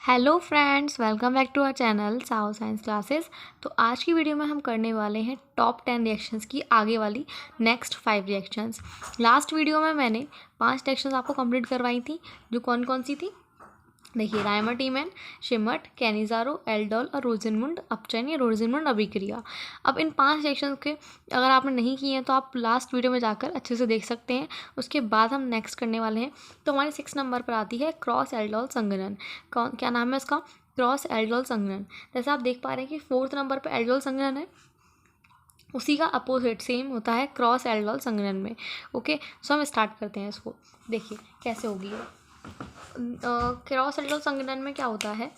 Hello friends, welcome back to our channel साओ science classes. तो आज की वीडियो में हम करने वाले हैं टॉप 10 रिएक्शंस की आगे वाली नेक्स्ट 5 रिएक्शंस। लास्ट वीडियो में मैंने 5 रिएक्शंस आपको कंप्लीट करवाई थी, जो कौन कौन सी थी देखिए, रायमाटीमैन, शिमट, कैनिज़ारो, एल्डोल और रोज़ेनमुंड अपचाइन या रोज़ेनमुंड अभिक्रिया। अब इन 5 सेक्शंस के अगर आपने नहीं किए हैं तो आप लास्ट वीडियो में जाकर अच्छे से देख सकते हैं। उसके बाद हम नेक्स्ट करने वाले हैं। तो हमारी 6 नंबर पर आती है क्रॉस एल्डोल संघनन। कौन क्या नाम है उसका? क्रॉस एल्डोल संघनन। जैसे आप देख पा रहे हैं कि 4th नंबर पर एल्डोल संघनन है, उसी का अपोजिट सेम होता है क्रॉस एल्डोल संघनन में। ओके, सो हम स्टार्ट करते हैं इसको। देखिए कैसे होगी ये। क्रॉस एल्डोल संघनन में क्या होता है,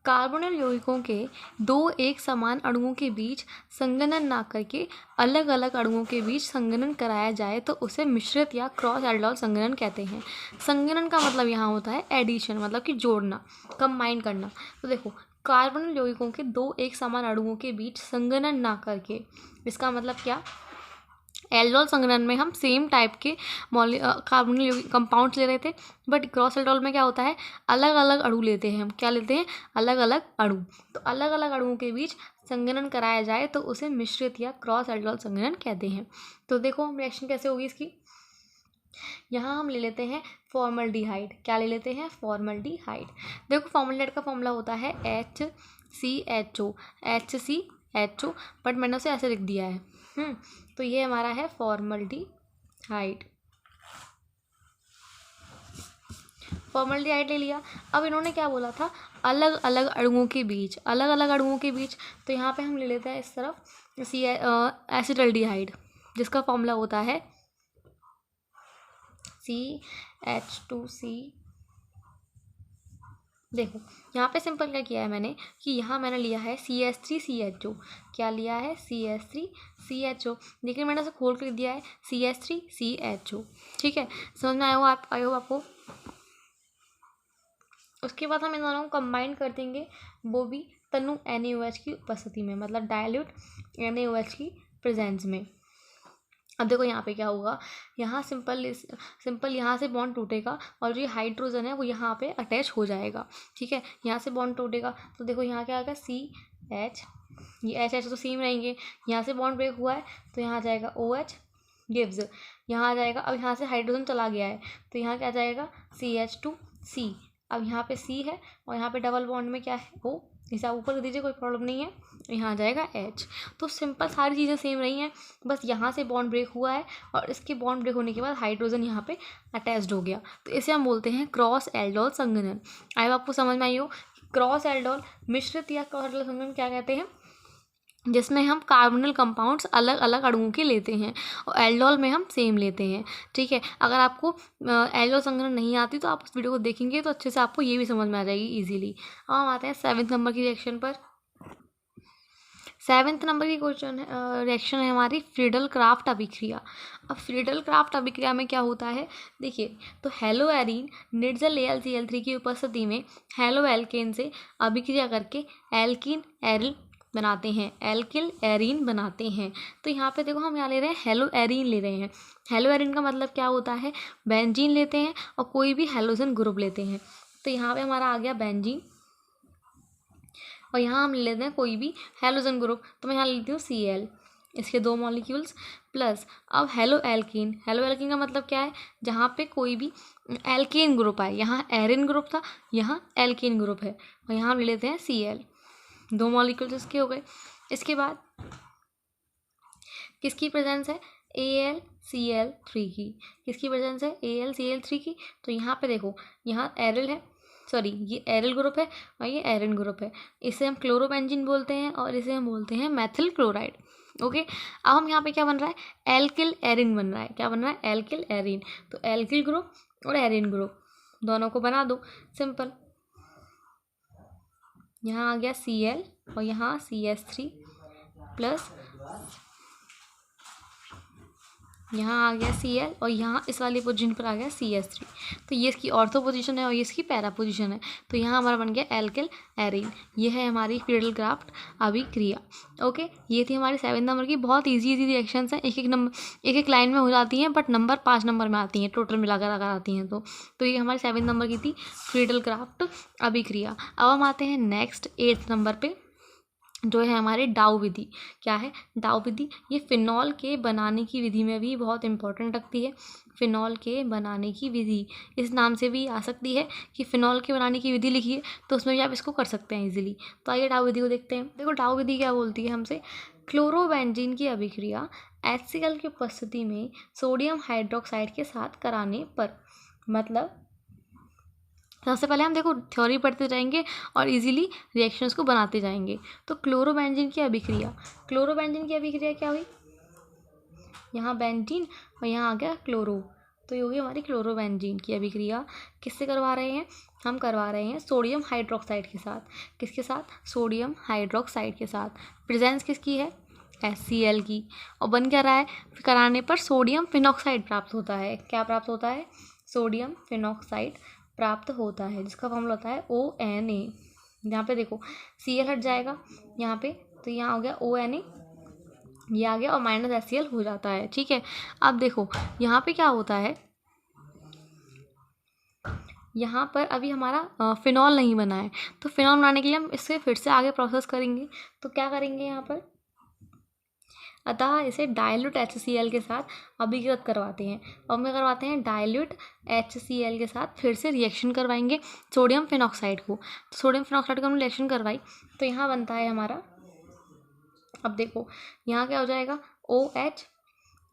कार्बोनिल यौगिकों के दो एक समान अणुओं के बीच संघनन ना करके अलग अलग अणुओं के बीच संघनन कराया जाए तो उसे मिश्रित या क्रॉस एल्डोल संघनन कहते हैं। संघनन का मतलब यहाँ होता है एडिशन, मतलब कि जोड़ना, कंबाइन करना। तो देखो, कार्बोनिल यौगिकों के दो एक समान अणुओं के बीच संघनन ना करके, इसका मतलब क्या, एल्डोल संघनन में हम सेम टाइप के कार्बोनिल कंपाउंड्स ले रहे थे, बट क्रॉस एल्डोल में क्या होता है, अलग अलग अणु लेते हैं। हम क्या लेते हैं? अलग अलग अणु। तो अलग अलग अणुओं के बीच संघनन कराया जाए तो उसे मिश्रित या क्रॉस एल्डोल संघनन कहते हैं। तो देखो रिएक्शन कैसे होगी इसकी। यहाँ हम ले लेते हैं फॉर्मल्डिहाइड। क्या ले लेते हैं? फॉर्मल्डिहाइड। देखो, फॉर्मल्डिहाइड का फॉर्मूला होता है HCHO, HCHO, बट मैंने उसे ऐसे लिख दिया है। तो ये हमारा है फॉर्मल्डिहाइड। फॉर्मल्डिहाइड ले लिया। अब इन्होंने क्या बोला था? अलग अलग अणुओं के बीच, अलग अलग अणुओं के बीच। तो यहाँ पे हम ले लेते हैं इस तरफ एसिटल्डिहाइड, जिसका फॉर्मूला होता है CH2C। देखो यहाँ पे सिंपल क्या किया है मैंने कि यहाँ मैंने लिया है CH3CHO। क्या लिया है? CH3CHO। लेकिन मैंने उसे खोल कर दिया है CH3CHO। ठीक है, समझ में आया हो आपको? उसके बाद हम इन दोनों को कंबाइन कर देंगे, वो भी तनु NaOH की उपस्थिति में, मतलब डायल्यूट NaOH की प्रेजेंस में। अब देखो यहाँ पे क्या होगा, यहाँ सिंपल यहाँ से बॉन्ड टूटेगा और जो हाइड्रोजन है वो यहाँ पे अटैच हो जाएगा। ठीक है, यहाँ से बॉन्ड टूटेगा तो देखो यहाँ क्या आएगा, CH, ये HH तो सेम रहेंगे। यहाँ से बॉन्ड ब्रेक हुआ है तो यहाँ आ जाएगा OH गिव्स, यहाँ आ जाएगा। अब यहाँ से हाइड्रोजन चला गया है तो यहाँ क्या जाएगा, CH2C। अब यहाँ पे C है और यहाँ पे डबल बॉन्ड में क्या है, O। इसे आप ऊपर कर दीजिए, कोई प्रॉब्लम नहीं है। यहाँ आ जाएगा H। तो सिंपल सारी चीज़ें सेम रही हैं, बस यहाँ से बॉन्ड ब्रेक हुआ है और इसके बॉन्ड ब्रेक होने के बाद हाइड्रोजन यहाँ पे अटैच्ड हो गया। तो इसे हम बोलते हैं क्रॉस एल्डोल संघनन। आई आपको समझ में आई हो? क्रॉस एल्डोल मिश्रित या क्रॉस एल्डोल संघनन क्या कहते हैं, जिसमें हम कार्बोनिल कंपाउंड्स अलग अलग अणुओं के लेते हैं और एल्डोल में हम सेम लेते हैं। ठीक है, अगर आपको एल्डोल संघनन नहीं आती तो आप उस वीडियो को देखेंगे तो अच्छे से आपको ये भी समझ में आ जाएगी ईजिली। अब हम आते हैं 7th नंबर की रिएक्शन पर। 7th नंबर की क्वेश्चन रिएक्शन है हमारी फ्रीडल क्राफ्ट अभिक्रिया। अब फ्रीडल क्राफ्ट अभिक्रिया में क्या होता है, देखिए, तो हेलो एरीन निर्जल AlCl3 की उपस्थिति में हेलो एल्केन से अभिक्रिया करके एल्कीन एरिल बनाते हैं, एल्किल एरीन बनाते हैं। तो यहाँ पे देखो, हम यहाँ ले रहे हैं हेलो एरीन ले रहे हैं। हेलो एरीन का मतलब क्या होता है, बेंजीन लेते हैं और कोई भी हेलोजन ग्रुप लेते हैं। तो यहाँ पे हमारा आ गया बेंजीन और यहाँ हम ले लेते हैं कोई भी हेलोजन ग्रुप। तो मैं यहाँ ले लेती हूँ Cl, इसके 2 मॉलिक्यूल्स प्लस। अब हेलो एल्कीन, हेलो एल्कीन का मतलब क्या है, जहाँ पे कोई भी एल्केन ग्रुप आए। यहाँ एरिन ग्रुप था, यहाँ एल्केन ग्रुप है और यहाँ हम ले लेते हैं Cl, 2 मॉलिक्यूल्स इसके हो गए। इसके बाद किसकी प्रेजेंस है, AlCl3 की। किसकी प्रेजेंस है? AlCl3 की। तो यहाँ पे देखो, यहाँ एरिल है, सॉरी ये एरिल ग्रुप है और ये एरिन ग्रुप है। इसे हम क्लोरोबेंजीन बोलते हैं और इसे हम बोलते हैं मेथिल क्लोराइड। ओके, अब हम यहाँ पे क्या बन रहा है, एल्किल एरिन बन रहा है। क्या बन रहा है? Alkyl arene. तो एल्किल ग्रुप और एरिन ग्रुप दोनों को बना दो, सिंपल। यहाँ आ गया Cl और यहाँ CH3 प्लस यहाँ आ गया Cl और यहाँ इस वाली पोजीशन पर आ गया CH3। तो ये इसकी ऑर्थो पोजीशन है और ये इसकी पैरा पोजीशन है। तो यहाँ हमारा बन गया एल्किल एरीन। ये है हमारी क्रीडल क्राफ्ट अभिक्रिया। ओके, ये थी हमारी 7 नंबर की। बहुत ईजी रिएक्शंस हैं, एक एक लाइन में हो जाती हैं, बट नंबर 5 नंबर में आती हैं, टोटल मिलाकर अगर आती हैं तो ये हमारी 7 नंबर की थी क्रीडल क्राफ्ट अभिक्रिया। अब हम आते हैं नेक्स्ट 8 नंबर पे, जो है हमारे डाउ विधि। क्या है डाउ विधि? ये फिनॉल के बनाने की विधि में भी बहुत इंपॉर्टेंट रखती है। फिनॉल के बनाने की विधि इस नाम से भी आ सकती है कि फिनॉल के बनाने की विधि लिखिए, तो उसमें भी आप इसको कर सकते हैं इजीली। तो आइए डाउ विधि को देखते हैं। देखो डाउ विधि क्या बोलती है हमसे, क्लोरोबेंजीन की अभिक्रिया HCl की उपस्थिति में सोडियम हाइड्रोक्साइड के साथ कराने पर। मतलब सबसे पहले हम देखो थ्योरी पढ़ते जाएंगे और इजीली रिएक्शंस को बनाते जाएंगे। तो क्लोरोबेंजीन की अभिक्रिया, क्लोरोबेंजीन की अभिक्रिया क्या हुई, यहाँ बेंजीन और यहाँ आ गया क्लोरो, तो ये होगी हमारी क्लोरोबेंजीन की अभिक्रिया। किससे करवा रहे हैं? हम करवा रहे हैं सोडियम हाइड्रोक्साइड के साथ। किसके साथ? सोडियम हाइड्रोक्साइड के साथ। प्रेजेंस किसकी है? HCl की। और बन क्या रहा है? कराने पर सोडियम फिनॉक्साइड प्राप्त होता है। क्या प्राप्त होता है? सोडियम फिनॉक्साइड प्राप्त होता है, जिसका फॉर्मूला होता है ONA। यहाँ पे देखो Cl हट जाएगा यहाँ पे, तो यहाँ हो गया ONA, ये आ गया और माइनस HCl हो जाता है। ठीक है, अब देखो यहाँ पे क्या होता है, यहाँ पर अभी हमारा फिनॉल नहीं बना है, तो फिनॉल बनाने के लिए हम इससे फिर से आगे प्रोसेस करेंगे। तो क्या करेंगे यहाँ पर, अतः इसे डाइल्यूट HCl के साथ अभिकृत करवाते हैं। और में करवाते हैं डाइल्यूट HCl के साथ फिर से रिएक्शन करवाएंगे सोडियम फिनॉक्साइड को। तो सोडियम फिनॉक्साइड को हमने रिएक्शन करवाई, तो यहाँ बनता है हमारा, अब देखो यहाँ क्या हो जाएगा OH,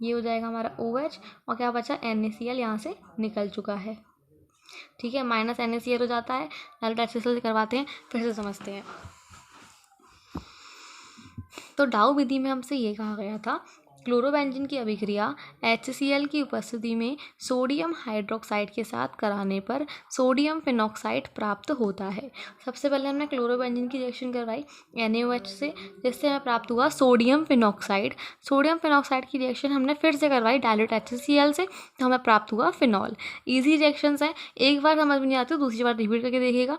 ये हो जाएगा हमारा OH और क्या बचा NaCl, यहाँ से निकल चुका है। ठीक है, माइनस NaCl हो जाता है। डाइल्यूट HCl से करवाते हैं, फिर से समझते हैं। तो डाउ विधि में हमसे ये कहा गया था, क्लोरोबेंजीन की अभिक्रिया HCl की उपस्थिति में सोडियम हाइड्रोक्साइड के साथ कराने पर सोडियम फिनॉक्साइड प्राप्त होता है। सबसे पहले हमने क्लोरोबेंजीन की रिएक्शन करवाई NaOH से, जिससे हमें प्राप्त हुआ सोडियम फिनॉक्साइड। सोडियम फिनॉक्साइड की रिएक्शन हमने फिर से करवाई डाइल्यूट HCl से, तो हमें प्राप्त हुआ फिनॉल। ईजी रिएक्शंस हैं, एक बार समझ में नहीं आती तो दूसरी बार रिपीट करके देखिएगा।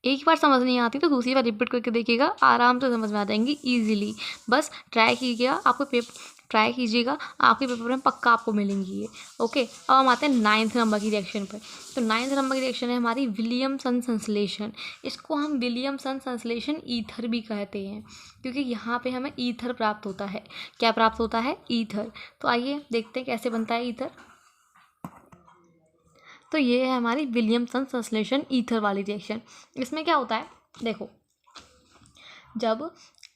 एक बार समझ नहीं आती तो दूसरी बार रिपीट करके देखिएगा, आराम से समझ में आ जाएंगी इजीली। बस ट्राई कीजिएगा, ट्राई कीजिएगा, आपके पेपर में पक्का आपको मिलेंगी ये। ओके, अब हम आते हैं 9th नंबर की रिएक्शन पर। तो 9th नंबर की रिएक्शन है हमारी विलियमसन संश्लेषण। इसको हम विलियमसन संश्लेषण ईथर भी कहते हैं, क्योंकि यहाँ पे हमें ईथर प्राप्त होता है। क्या प्राप्त होता है? ईथर। तो आइए देखते हैं कैसे बनता है ईथर। तो ये है हमारी विलियमसन संश्लेषण ईथर वाली रिएक्शन। इसमें क्या होता है, देखो जब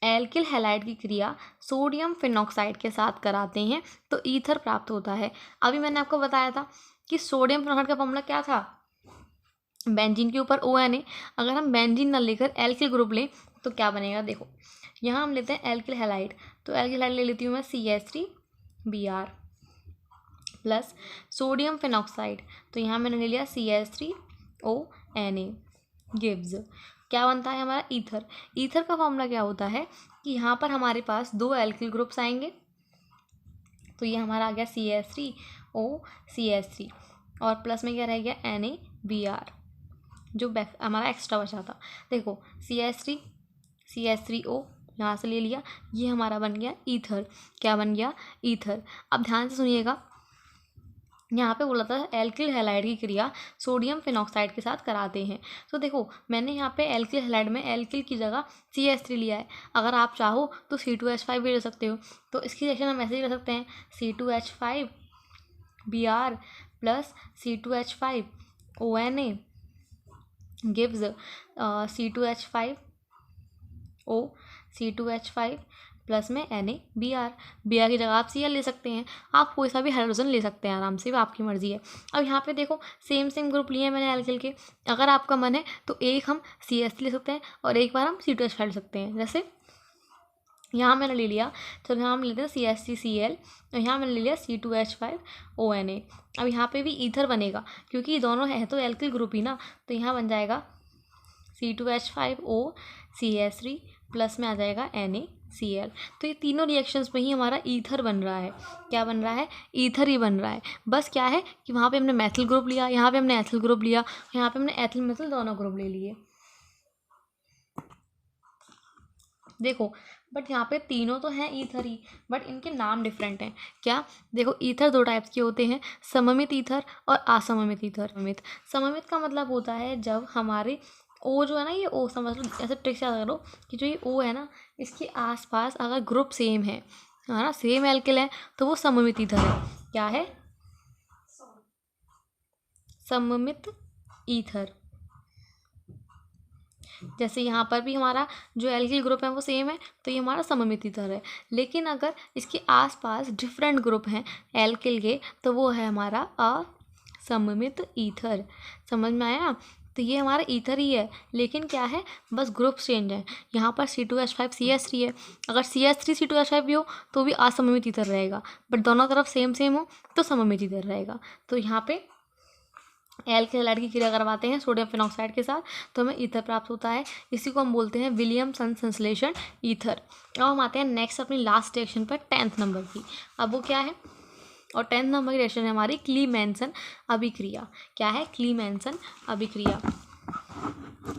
एल्किल हैलाइड की क्रिया सोडियम फिनॉक्साइड के साथ कराते हैं तो ईथर प्राप्त होता है। अभी मैंने आपको बताया था कि सोडियम फिनॉक्साइड का फॉर्मूला क्या था, बेंजीन के ऊपर ONA। अगर हम बेंजीन ना लेकर एल्किल ग्रुप लें तो क्या बनेगा, देखो यहाँ हम लेते हैं एल्किल हैलाइड, तो एल्किल हैलाइड ले लेती हूँ मैं CH3Br प्लस सोडियम फिनॉक्साइड, तो यहाँ मैंने ले लिया CH3ONA गिव्स, क्या बनता है हमारा ईथर। ईथर का फॉर्मूला क्या होता है कि यहाँ पर हमारे पास 2 एल्किल ग्रुप्स आएंगे, तो ये हमारा आ गया CH3OCH3 और प्लस में क्या रह गया NaBr, जो हमारा एक्स्ट्रा बचा था। देखो CH3O यहाँ से ले लिया, ये हमारा बन गया ईथर। क्या बन गया? ईथर। अब ध्यान से सुनिएगा, यहाँ पे बोला था एल्किल हैलाइड की क्रिया सोडियम फिनॉक्साइड के साथ कराते हैं। तो देखो मैंने यहाँ पे एल्किल हैलाइड में एल्किल की जगह CH3 लिया है। अगर आप चाहो तो C2H5 भी ले सकते हो। तो इसकी रिएक्शन हम ऐसे ही ले सकते हैं, C2H5Br plus C2H5ONA gives C2H5 plus में NaBr। Br की जगह आप Cl ले सकते हैं, आप कोई सा भी हाइड्रोजन ले सकते हैं आराम से, वो आपकी मर्जी है। अब यहाँ पे देखो सेम ग्रुप लिए हैं मैंने एल्किल के, अगर आपका मन है तो एक हम CH3 ले सकते हैं और एक बार हम C2H5 ले सकते हैं। जैसे यहाँ मैंने ले लिया, तो यहाँ हम लेते हैं CH3Cl और यहाँ मैंने ले लिया C2H5ONA। अब यहाँ पे भी ईथर बनेगा क्योंकि दोनों है तो एल्किल ग्रुप ही ना, तो यहाँ बन जाएगा C2H5O CH3 प्लस में आ जाएगा NaCl। तो ये तीनों रिएक्शंस में ही हमारा ईथर बन रहा है। क्या बन रहा है? ईथर ही बन रहा है। बस क्या है कि वहाँ पे हमने मैथिल ग्रुप लिया, यहाँ पे हमने एथिल ग्रुप लिया, यहाँ पे हमने एथिल मेथिल दोनों ग्रुप ले लिए। देखो बट यहाँ पे तीनों तो हैं ईथर ही, बट इनके नाम डिफरेंट हैं। क्या? देखो ईथर दो टाइप्स के होते हैं, सममित ईथर और असममित ईथर। सममित का मतलब होता है जब हमारे ओ जो है ना, ये ओ समझ लो, ऐसे ट्रिक से याद करो कि जो ये ओ है ना, इसके आसपास अगर ग्रुप सेम है ना, सेम एल्किल है, तो वो सममित ईथर है। क्या है? सममित ईथर। जैसे यहाँ पर भी हमारा जो एल्किल ग्रुप है वो सेम है, तो ये हमारा सममित ईथर है। लेकिन अगर इसके आसपास डिफरेंट ग्रुप हैं एल्किल के, तो वो है हमारा असममित ईथर। समझ में आया? तो ये हमारा ईथर ही है, लेकिन क्या है, बस ग्रुप चेंज है। यहाँ पर C2H5CH3 है, अगर CH3 C2H5 भी हो तो भी असममित ईथर रहेगा, बट दोनों तरफ सेम सेम हो तो सममित ईथर रहेगा। तो यहाँ पे एल्किल हैलाइड की क्रिया करवाते हैं सोडियम फिनॉक्साइड के साथ, तो हमें ईथर प्राप्त होता है। इसी को हम बोलते हैं विलियमसन संश्लेषण ईथर। अब हम आते हैं नेक्स्ट अपनी लास्ट रिएक्शन पर, 10th नंबर की। अब वो क्या है? और 10th नंबर की रिएक्शन है हमारी क्लीमेंसन अभिक्रिया। क्या है? क्लीमेंसन अभिक्रिया।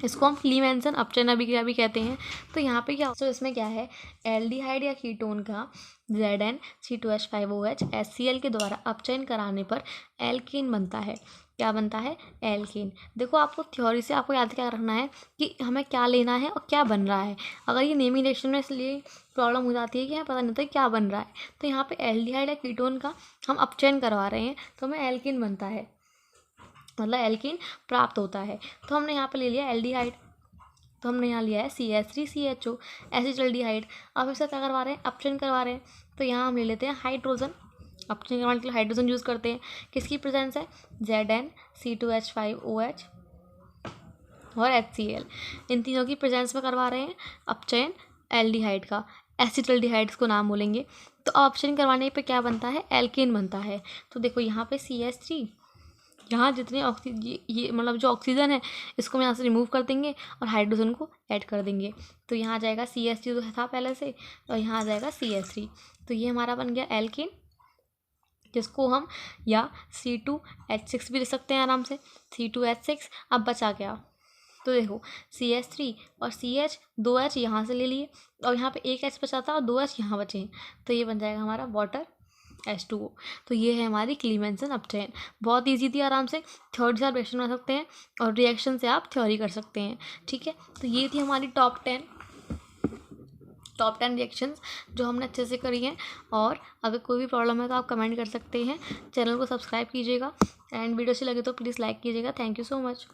इसको हम क्लीमेंसन अपचयन अभिक्रिया भी कहते हैं। तो यहाँ पे क्या, तो इसमें क्या है, एल्डिहाइड या कीटोन का ZnC2H5OH HCl के द्वारा अपचयन कराने पर एल्कीन बनता है। क्या बनता है? एल्कीन। देखो आपको थ्योरी से आपको याद क्या रखना है कि हमें क्या लेना है और क्या बन रहा है। अगर ये नेमिंग रिएक्शन में इसलिए प्रॉब्लम हो जाती है कि हमें पता नहीं होता क्या बन रहा है, तो यहाँ पे एल्डिहाइड या कीटोन का हम अपचयन करवा रहे हैं, तो हमें एल्कीन बनता है, मतलब एल्कीन प्राप्त होता है। तो हमने यहाँ पे ले लिया एल्डिहाइड, तो हमने यहाँ लिया है CH3CHO एसिटल्डिहाइड। अब इसका क्या करवा रहे हैं? अपचयन करवा रहे हैं, तो यहाँ हम ले लेते हैं हाइड्रोजन। अपचयन करवाने के लिए हाइड्रोजन यूज़ करते हैं। किसकी प्रेजेंस है? ZnC2H5OH और HCl, इन तीनों की प्रेजेंस में करवा रहे हैं अपचयन एल्डिहाइड का। एसिटल्डिहाइड को नाम बोलेंगे। तो अपचयन करवाने पे क्या बनता है? एल्केन बनता है। तो देखो यहाँ पे CH3, यहाँ जितने ये मतलब जो ऑक्सीजन है इसको हम यहाँ से रिमूव कर देंगे और हाइड्रोजन को ऐड कर देंगे, तो यहाँ आ जाएगा CH3 जो था पहले से, और यहाँ आ जाएगा CH3। तो ये हमारा बन गया एल्केन, जिसको हम या C2H6 भी लिख सकते हैं आराम से, C2H6। अब बचा क्या? तो देखो CH3 और CH, 2H यहाँ से ले लिए और यहाँ पे एक H बचा था और 2H यहाँ बचे हैं, तो ये बन जाएगा हमारा वाटर H2O। तो ये है हमारी क्लीमेंसन अपचयन। बहुत इजी थी, आराम से थ्योरी से आप रिएक्शन बना सकते हैं और रिएक्शन से आप थ्योरी कर सकते हैं। ठीक है, तो ये थी हमारी टॉप 10 रिएक्शंस जो हमने अच्छे से करी हैं। और अगर कोई भी प्रॉब्लम है तो आप कमेंट कर सकते हैं। चैनल को सब्सक्राइब कीजिएगा एंड वीडियो अच्छी लगे तो प्लीज़ लाइक कीजिएगा। Thank you so much.